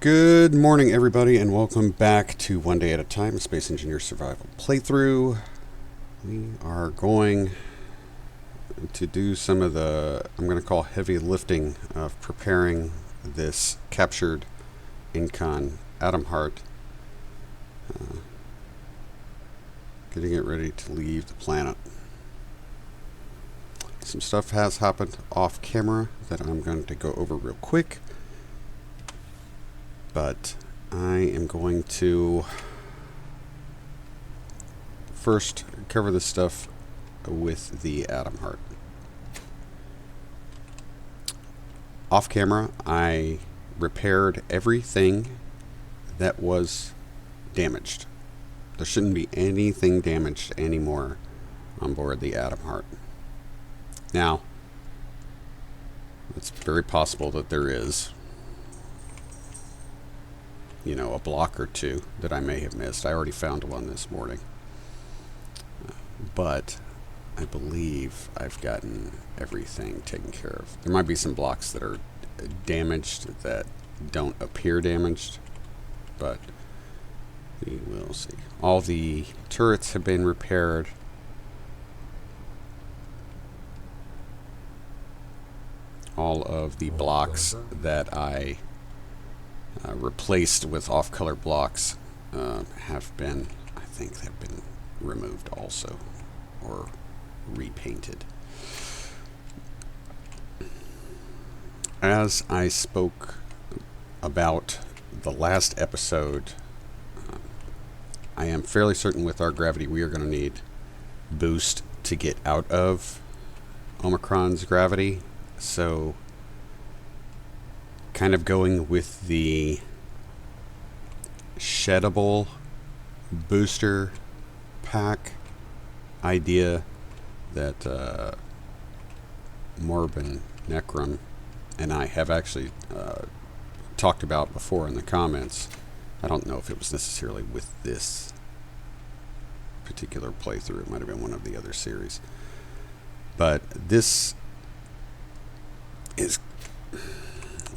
Good morning, everybody, and welcome back to One Day at a Time, a Space Engineer Survival playthrough. We are going to do some of the, I'm going to call heavy lifting of preparing this captured Incon atom heart, getting it ready to leave the planet. Some stuff has happened off camera that I'm going to go over real quick. But I am going to first cover this stuff with the atom heart. Off camera, I repaired everything that was damaged. There shouldn't be anything damaged anymore on board the atom heart. Now, it's very possible that there is, you know, a block or two that I may have missed. I already found one this morning. But I believe I've gotten everything taken care of. There might be some blocks that are damaged that don't appear damaged, but we will see. All the turrets have been repaired. All of the blocks that I replaced with off-color blocks have been, I think they've been removed also, or repainted. As I spoke about the last episode, I am fairly certain with our gravity we are going to need boost to get out of Omicron's gravity, so kind of going with the sheddable booster pack idea that Morb and Necrum and I have actually talked about before in the comments. I don't know if it was necessarily with this particular playthrough. It might have been one of the other series. But this is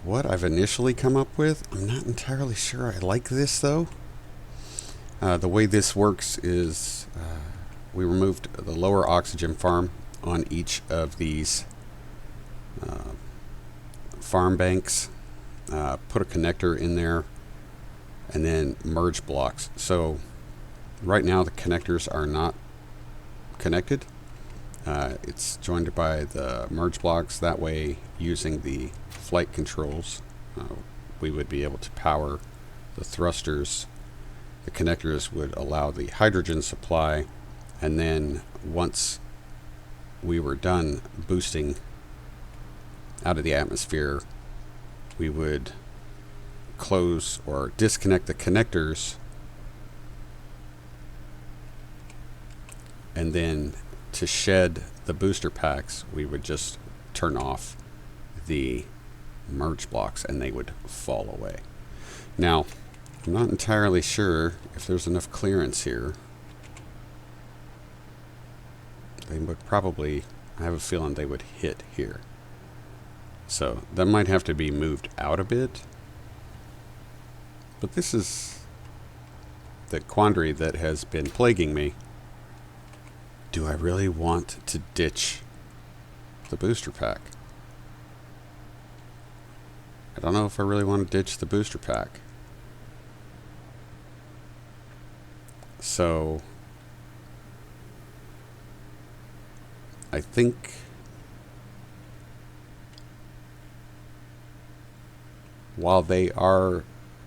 what I've initially come up with. I'm not entirely sure I like this, though. The way this works is we removed the lower oxygen farm on each of these farm banks, put a connector in there, and then merge blocks. So right now the connectors are not connected. It's joined by the merge blocks. That way, using the flight controls, we would be able to power the thrusters. The connectors would allow the hydrogen supply, and then once we were done boosting out of the atmosphere, we would close or disconnect the connectors, and then to shed the booster packs, we would just turn off the merge blocks and they would fall away. Now, I'm not entirely sure if there's enough clearance here. They would probably, I have a feeling they would hit here. So that might have to be moved out a bit. But this is the quandary that has been plaguing me. Do I really want to ditch the booster pack? I don't know if I really want to ditch the booster pack. So I think while they are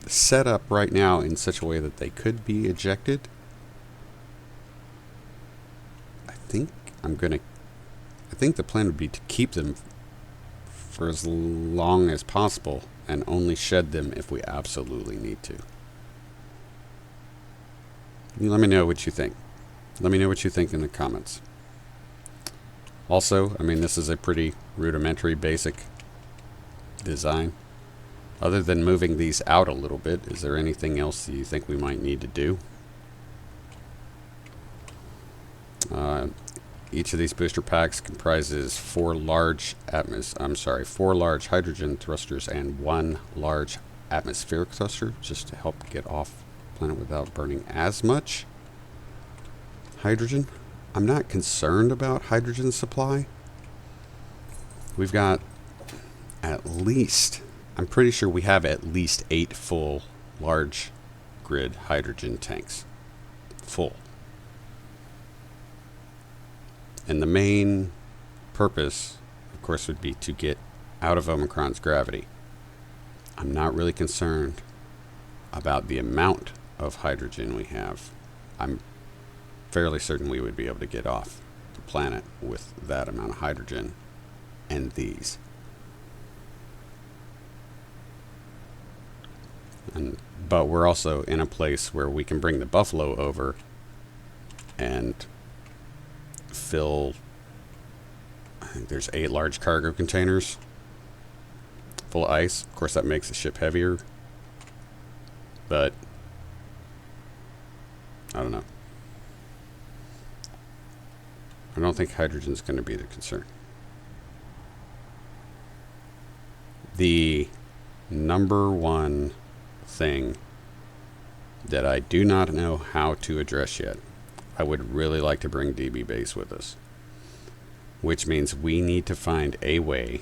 set up right now in such a way that they could be ejected, I think the plan would be to keep them for as long as possible and only shed them if we absolutely need to. Let me know what you think. Let me know what you think in the comments. Also, I mean, this is a pretty rudimentary, basic design. Other than moving these out a little bit, is there anything else that you think we might need to do? Each of these booster packs comprises 4 large hydrogen thrusters and 1 large atmospheric thruster, just to help get off planet without burning as much hydrogen. I'm not concerned about hydrogen supply. We've got at least, I'm pretty sure we have at least 8 full large grid hydrogen tanks. Full. And the main purpose, of course, would be to get out of Omicron's gravity. I'm not really concerned about the amount of hydrogen we have. I'm fairly certain we would be able to get off the planet with that amount of hydrogen and these. But we're also in a place where we can bring the Buffalo over and fill, I think there's 8 large cargo containers full of ice. Of course, that makes the ship heavier, but I don't know. I don't think hydrogen is going to be the concern. The number one thing that I do not know how to address yet, I would really like to bring DB Base with us, which means we need to find a way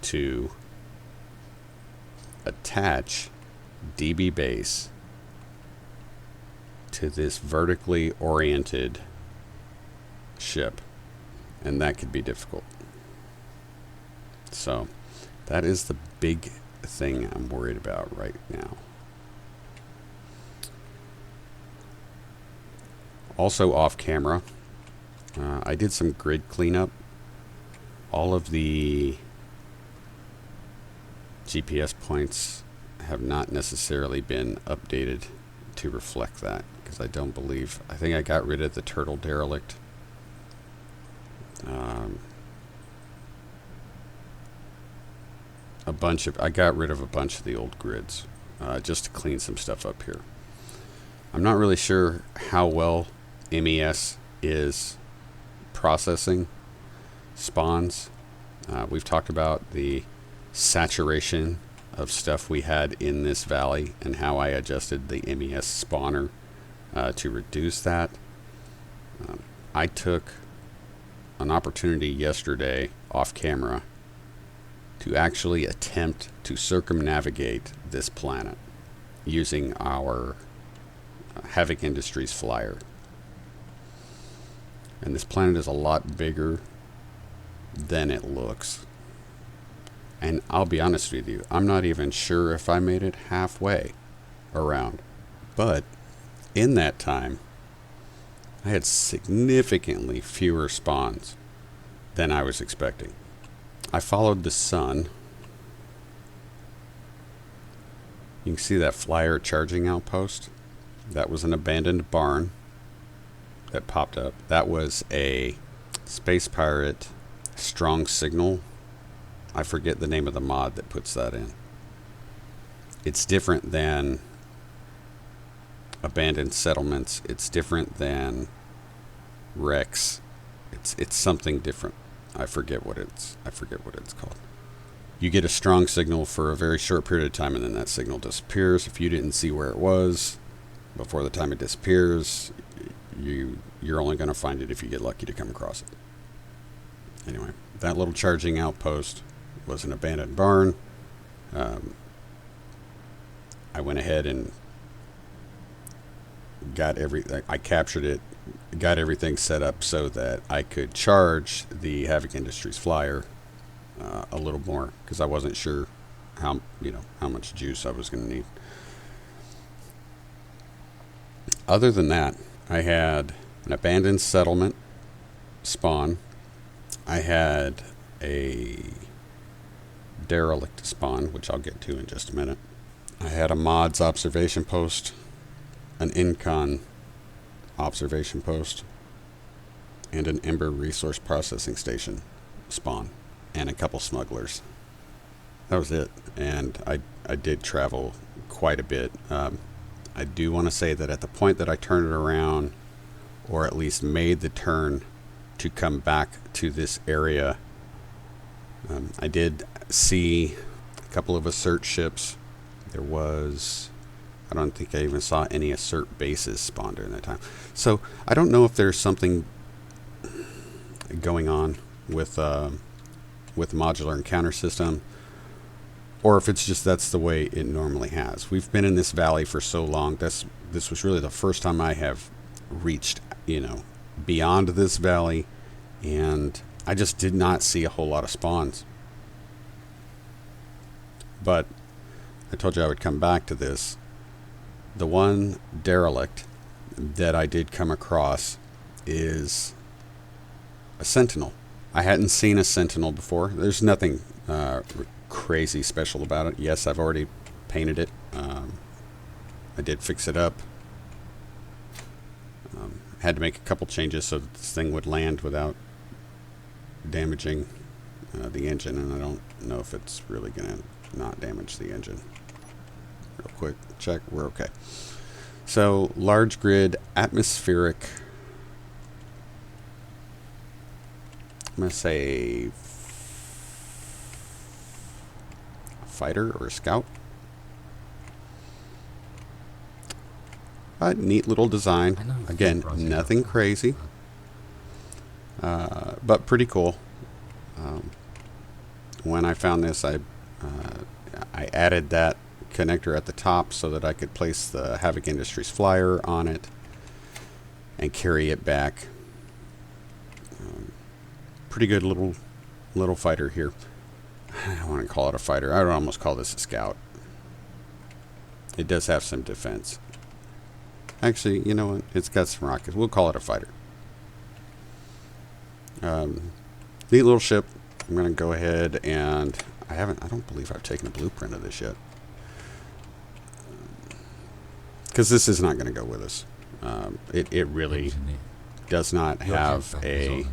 to attach DB Base to this vertically oriented ship, and that could be difficult. So that is the big thing I'm worried about right now. Also off camera, I did some grid cleanup. All of the GPS points have not necessarily been updated to reflect that, because I think I got rid of the turtle derelict. I got rid of a bunch of the old grids just to clean some stuff up here. I'm not really sure how well MES is processing spawns. We've talked about the saturation of stuff we had in this valley and how I adjusted the MES spawner to reduce that. I took an opportunity yesterday off camera to actually attempt to circumnavigate this planet using our Havoc Industries flyer. And this planet is a lot bigger than it looks. And I'll be honest with you, I'm not even sure if I made it halfway around. But in that time, I had significantly fewer spawns than I was expecting. I followed the sun. You can see that flyer charging outpost. That was an abandoned barn that popped up. That was a Space Pirate strong signal. I forget the name of the mod that puts that in. It's different than abandoned settlements. It's different than wrecks. It's something different. I forget what it's called. You get a strong signal for a very short period of time, and then that signal disappears. If you didn't see where it was before the time it disappears, you're only going to find it if you get lucky to come across it. Anyway, that little charging outpost was an abandoned barn. I went ahead and I captured it, got everything set up so that I could charge the Havoc Industries flyer a little more, because I wasn't sure how much juice I was going to need. Other than that, I had an abandoned settlement spawn. I had a derelict spawn, which I'll get to in just a minute. I had a mods observation post, an Incon observation post, and an Ember resource processing station spawn, and a couple smugglers. That was it. And I did travel quite a bit. I do want to say that at the point that I turned it around, or at least made the turn to come back to this area, I did see a couple of assert ships. There was, I don't think I even saw any assert bases spawn during that time. So I don't know if there's something going on with the modular encounter system, or if it's just that's the way it normally has. We've been in this valley for so long. This was really the first time I have reached, beyond this valley, and I just did not see a whole lot of spawns. But I told you I would come back to this. The one derelict that I did come across is a sentinel. I hadn't seen a sentinel before. There's nothing crazy special about it. Yes, I've already painted it. I did fix it up. Had to make a couple changes so that this thing would land without damaging the engine, and I don't know if it's really going to not damage the engine. Real quick, check, we're okay. So, large grid, atmospheric, I'm going to say fighter or scout. Neat little design. Again, nothing crazy, but pretty cool. When I found this, I added that connector at the top so that I could place the Havoc Industries flyer on it and carry it back. Pretty good little fighter here. I don't want to call it a fighter. I would almost call this a scout. It does have some defense. Actually, you know what? It's got some rockets. We'll call it a fighter. Neat little ship. I'm going to go ahead and I don't believe I've taken a blueprint of this yet. Because this is not going to go with us. It really does not have a...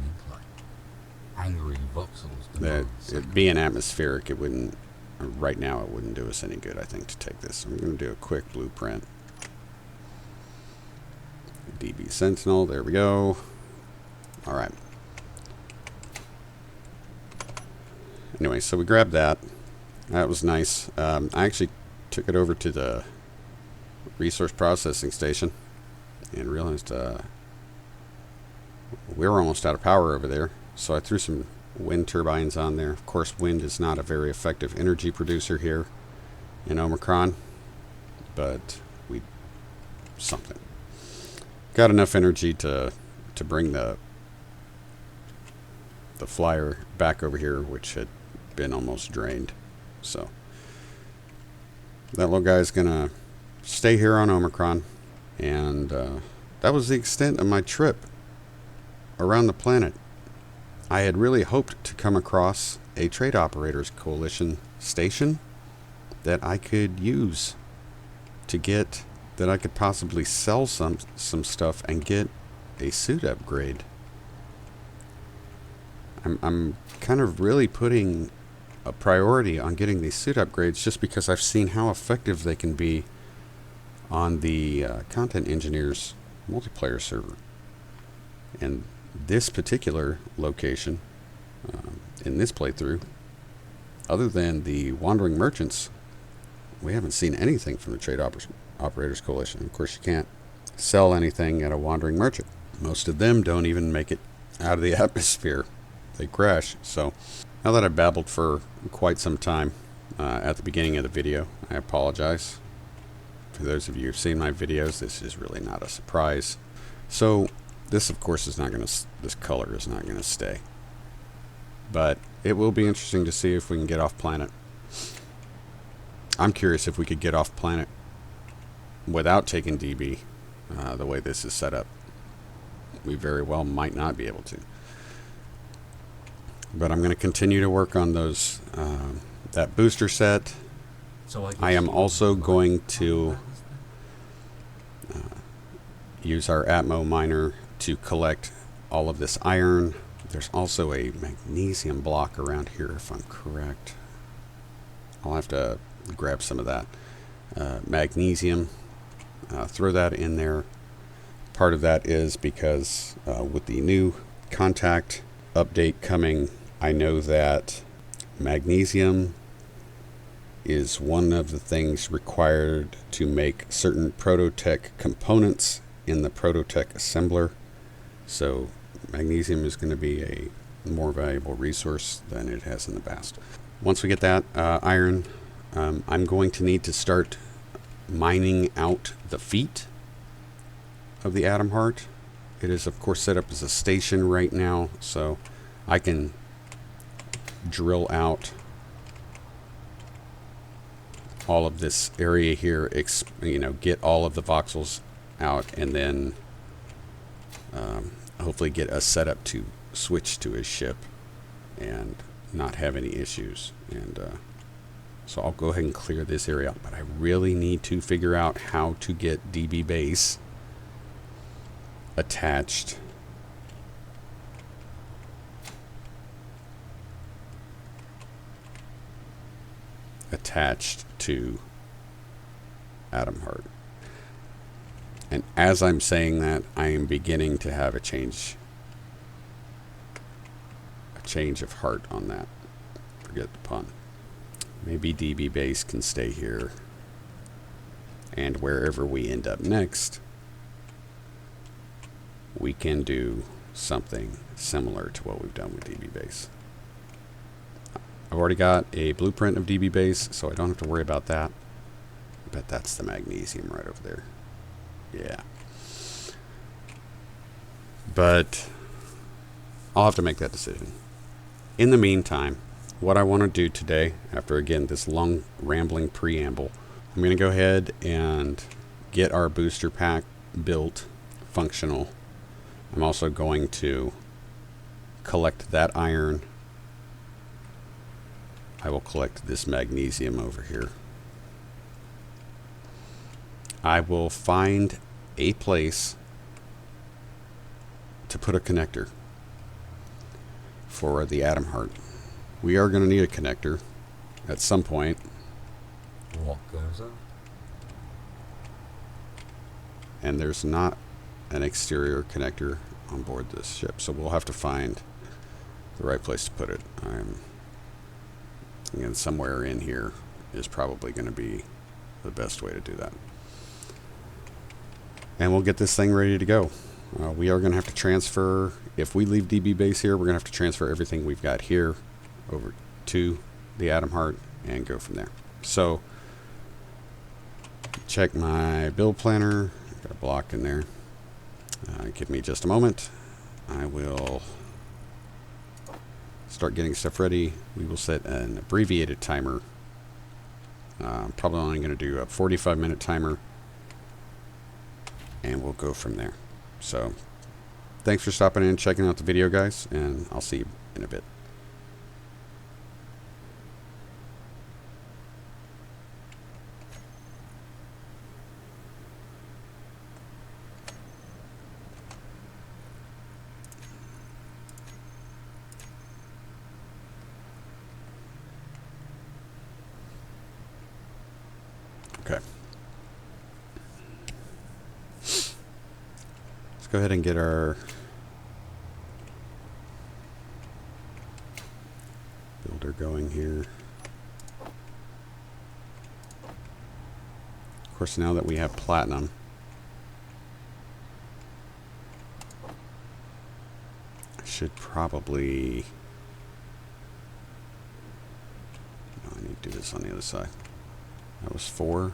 being atmospheric, it wouldn't... Right now, it wouldn't do us any good, I think, to take this. So I'm going to do a quick blueprint. DB Sentinel, there we go. Alright. Anyway, so we grabbed that. That was nice. I actually took it over to the resource processing station and realized we were almost out of power over there. So I threw some wind turbines on there. Of course, wind is not a very effective energy producer here in Omicron, but we something. Got enough energy to bring the flyer back over here, which had been almost drained. So that little guy's gonna stay here on Omicron, and that was the extent of my trip around the planet. I had really hoped to come across a Trade Operators Coalition station that I could use to get, that I could possibly sell some stuff and get a suit upgrade. I'm kind of really putting a priority on getting these suit upgrades just because I've seen how effective they can be on the Content Engineers multiplayer server. And this particular location, in this playthrough, other than the Wandering Merchants, we haven't seen anything from the Trade Operators Coalition. Of course, you can't sell anything at a Wandering Merchant. Most of them don't even make it out of the atmosphere. They crash. So now that I've babbled for quite some time at the beginning of the video, I apologize. For those of you who've seen my videos, this is really not a surprise. So this, of course, is not going to, this color is not going to stay. But it will be interesting to see if we can get off planet. I'm curious if we could get off planet without taking DB the way this is set up. We very well might not be able to. But I'm going to continue to work on those that booster set. So I am also going to use our Atmo miner to collect all of this iron. There's also a magnesium block around here, if I'm correct. I'll have to grab some of that magnesium, throw that in there. Part of that is because with the new contact update coming, I know that magnesium is one of the things required to make certain Prototech components in the Prototech assembler. So magnesium is going to be a more valuable resource than it has in the past. Once we get that iron, I'm going to need to start mining out the feet of the atom heart. It is of course set up as a station right now, so I can drill out all of this area here, get all of the voxels out, and then hopefully get a setup to switch to his ship and not have any issues. And so I'll go ahead and clear this area out, but I really need to figure out how to get DB base attached to atom heart. And as I'm saying that, I am beginning to have a change of heart on that. Forget the pun. Maybe DB base can stay here, and wherever we end up next, we can do something similar to what we've done with DB base. I've already got a blueprint of DB base, so I don't have to worry about that. I bet that's the magnesium right over there. Yeah. But I'll have to make that decision. In the meantime, what I want to do today, after again this long rambling preamble, I'm going to go ahead and get our booster pack built, functional. I'm also going to collect that iron. I will collect this magnesium over here. I will find a place to put a connector for the atom heart. We are going to need a connector at some point. What goes on? And there's not an exterior connector on board this ship, so we'll have to find the right place to put it. Again, somewhere in here is probably going to be the best way to do that. And we'll get this thing ready to go. We are going to have to transfer, if we leave DB base here, we're going to have to transfer everything we've got here over to the atom heart and go from there. So, check my build planner. I've got a block in there. Give me just a moment. I will start getting stuff ready. We will set an abbreviated timer. Probably only going to do a 45-minute timer, and we'll go from there. So, thanks for stopping in, checking out the video, guys, and I'll see you in a bit. Okay. Let's go ahead and get our builder going here. Of course, now that we have platinum, I should probably... No, I need to do this on the other side. That was 4.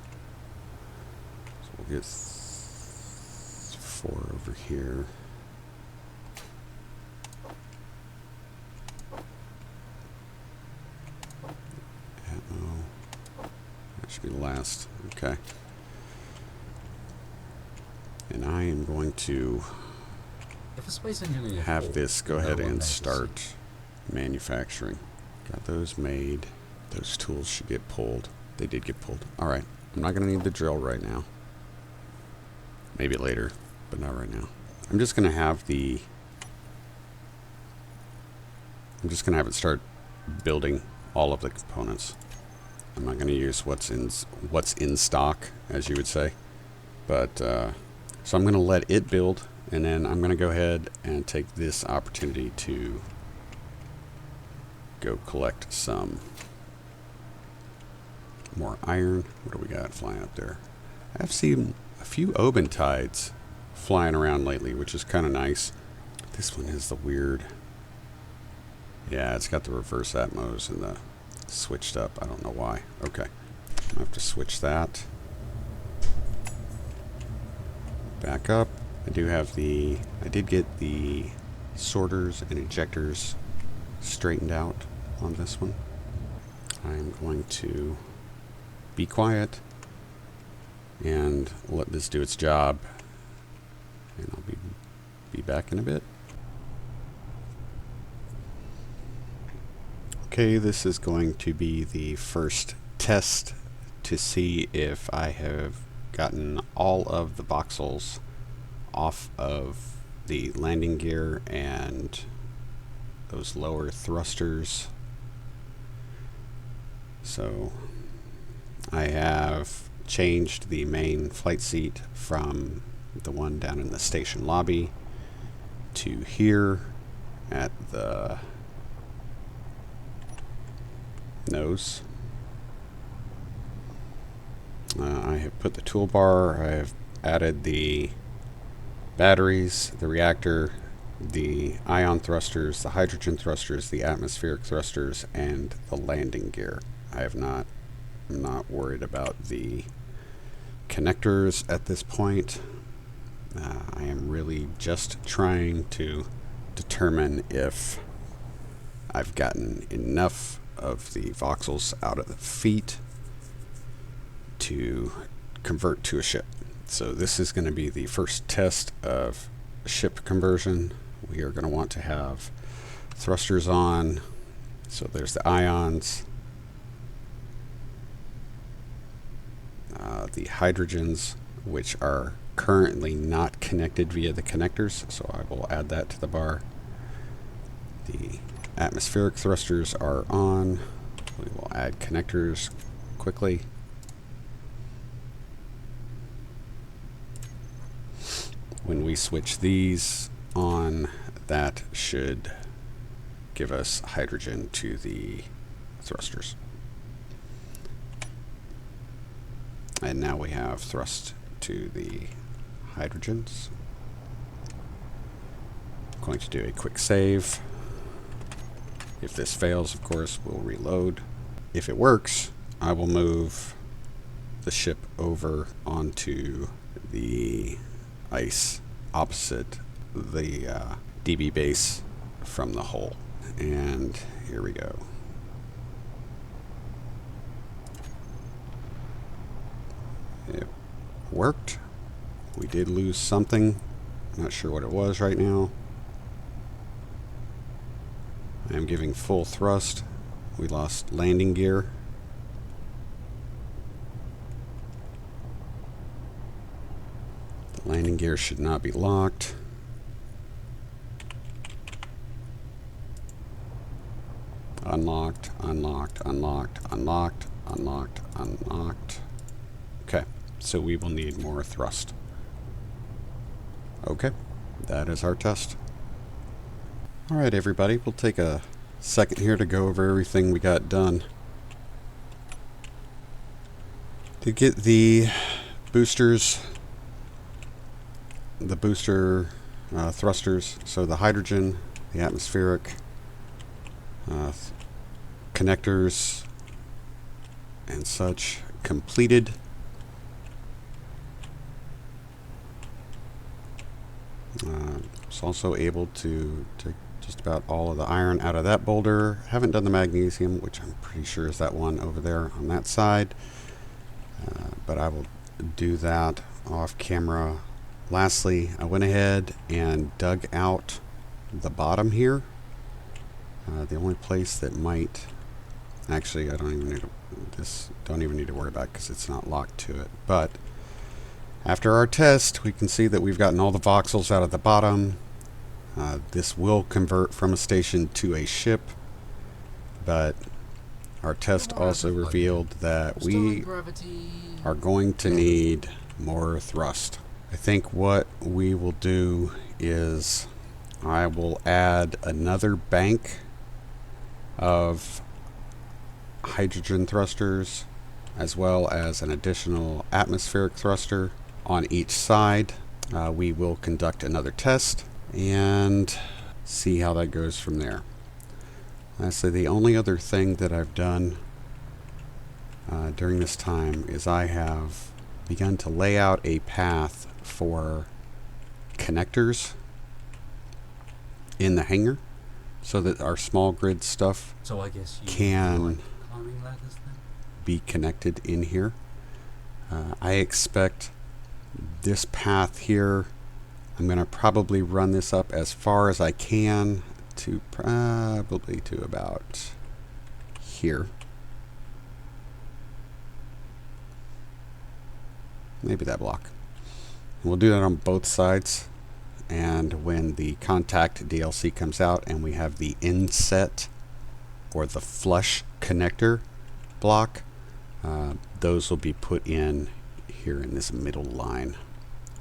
So we'll get 4 over here. Ammo. That should be the last. Okay. And I am going to have this go ahead and start manufacturing. Got those made. Those tools should get pulled. They did get pulled. Alright. I'm not going to need the drill right now. Maybe later, but not right now. I'm just going to have it start building all of the components. I'm not going to use what's in stock, as you would say. But, so I'm going to let it build, and then I'm going to go ahead and take this opportunity to go collect some More iron. What do we got flying up there? I've seen a few Obentides flying around lately, which is kind of nice. This one is the weird. Yeah, it's got the reverse atmos and the switched up. I don't know why. Okay. I have to switch that. Back up. I did get the sorters and ejectors straightened out on this one. I'm going to be quiet and let this do its job, and I'll be back in a bit. Okay, this is going to be the first test to see if I have gotten all of the voxels off of the landing gear and those lower thrusters. So I have changed the main flight seat from the one down in the station lobby to here at the nose. I have put the toolbar, I have added the batteries, the reactor, the ion thrusters, the hydrogen thrusters, the atmospheric thrusters, and the landing gear. I'm not worried about the connectors at this point. I am really just trying to determine if I've gotten enough of the voxels out of the feet to convert to a ship. So this is going to be the first test of ship conversion. We are going to want to have thrusters on. So there's the ions, the hydrogens, which are currently not connected via the connectors, so I will add that to the bar. The atmospheric thrusters are on. We will add connectors quickly. When we switch these on, that should give us hydrogen to the thrusters. And now we have thrust to the hydrogens. I'm going to do a quick save. If this fails, of course, we'll reload. If it works, I will move the ship over onto the ice opposite the DB base from the hull. And here we go. It worked. We did lose something. Not sure what it was right now. I am giving full thrust. We lost landing gear. The landing gear should not be locked. Unlocked, unlocked, unlocked, unlocked, unlocked, unlocked. Okay, so we will need more thrust. Okay, that is our test. Alright everybody, we'll take a second here to go over everything we got done. To get the boosters, the booster thrusters, so the hydrogen, the atmospheric, connectors, and such completed. Was also able to take just about all of the iron out of that boulder. Haven't done the magnesium, which I'm pretty sure is that one over there on that side. But I will do that off camera. Lastly, I went ahead and dug out the bottom here. The only place that might, actually I don't even need to worry about because it's not locked to it. But after our test, we can see that we've gotten all the voxels out of the bottom. This will convert from a station to a ship, but our test also revealed that we are going to need more thrust. I think what we will do is I will add another bank of hydrogen thrusters as well as an additional atmospheric thruster on each side. We will conduct another test and see how that goes from there. Lastly, the only other thing that I've done during this time is I have begun to lay out a path for connectors in the hangar so that our small grid stuff So I guess you can like climbing ladders then? be connected in here. I expect this path here, I'm going to probably run this up as far as I can to probably to about here. Maybe that block. We'll do that on both sides, and when the contact DLC comes out and we have the inset or the flush connector block, those will be put in here in this middle line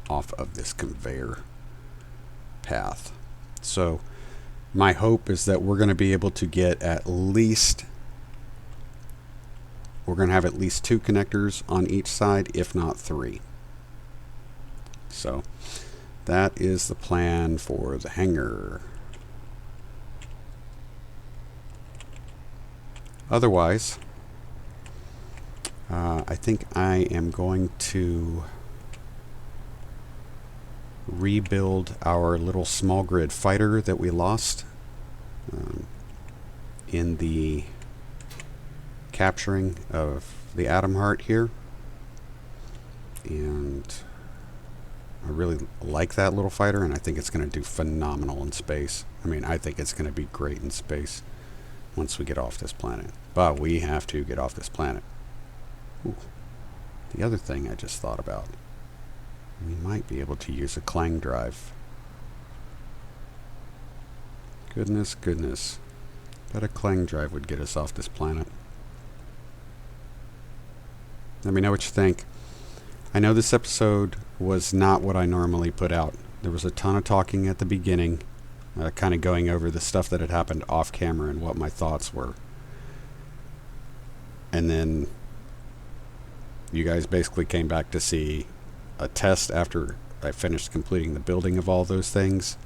off of this conveyor path. So my hope is that we're going to be able to get at least, we're going to have at least 2 connectors on each side, if not 3. So that is the plan for the hangar. Otherwise, I think I am going to rebuild our little small grid fighter that we lost in the capturing of the Atom Heart here. And I really like that little fighter, and I think it's going to do phenomenal in space. I mean, I think it's going to be great in space once we get off this planet. But we have to get off this planet. Ooh. The other thing I just thought about, we might be able to use a clang drive. Goodness, goodness. Bet a clang drive would get us off this planet. Let me know what you think. I know this episode was not what I normally put out. There was a ton of talking at the beginning, kind of going over the stuff that had happened off camera and what my thoughts were. And then you guys basically came back to see a test after I finished completing the building of all those things,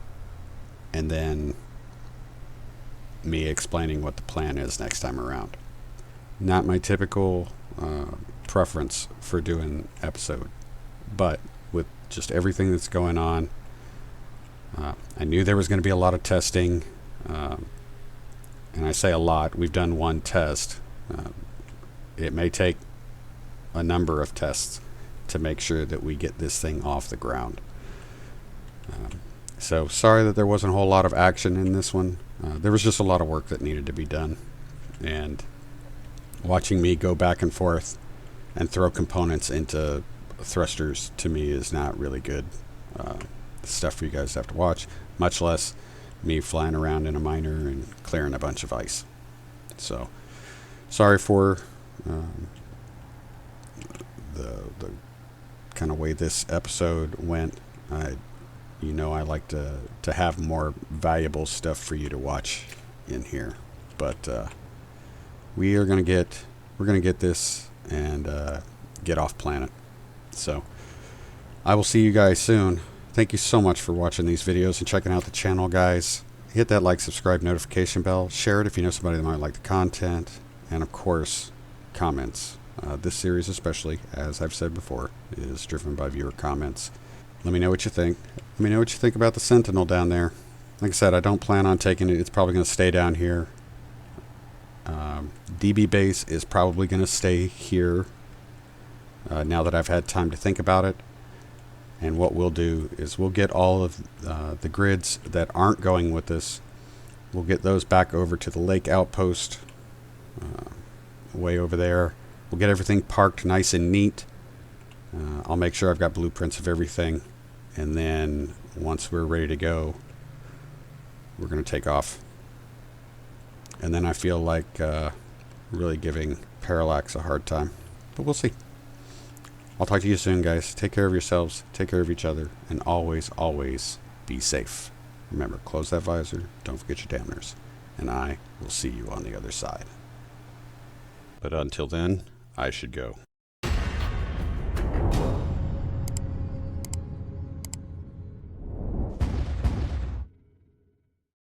and then me explaining what the plan is next time around. Not my typical preference for doing episode, but with just everything that's going on, I knew there was going to be a lot of testing, and I say a lot. We've done one test. It may take a number of tests to make sure that we get this thing off the ground. So sorry that there wasn't a whole lot of action in this one. There was just a lot of work that needed to be done, and watching me go back and forth and throw components into thrusters to me is not really good stuff for you guys to have to watch, much less me flying around in a miner and clearing a bunch of ice. So sorry for the kind of way this episode went. I like to have more valuable stuff for you to watch in here, but we're gonna get this and get off planet. So I will see you guys soon. Thank you so much for watching these videos and checking out the channel, guys. Hit that like, subscribe, notification bell, share it if you know somebody that might like the content, and of course, comments. This series especially, as I've said before, is driven by viewer comments. Let me know what you think. Let me know what you think about the Sentinel down there. Like I said, I don't plan on taking it. It's probably going to stay down here. DB base is probably going to stay here now that I've had time to think about it. And what we'll do is we'll get all of the grids that aren't going with this. We'll get those back over to the lake outpost way over there. We'll get everything parked nice and neat. I'll make sure I've got blueprints of everything. And then once we're ready to go, we're going to take off. And then I feel like really giving Parallax a hard time. But we'll see. I'll talk to you soon, guys. Take care of yourselves. Take care of each other. And always, always be safe. Remember, close that visor. Don't forget your damners. And I will see you on the other side. But until then, I should go.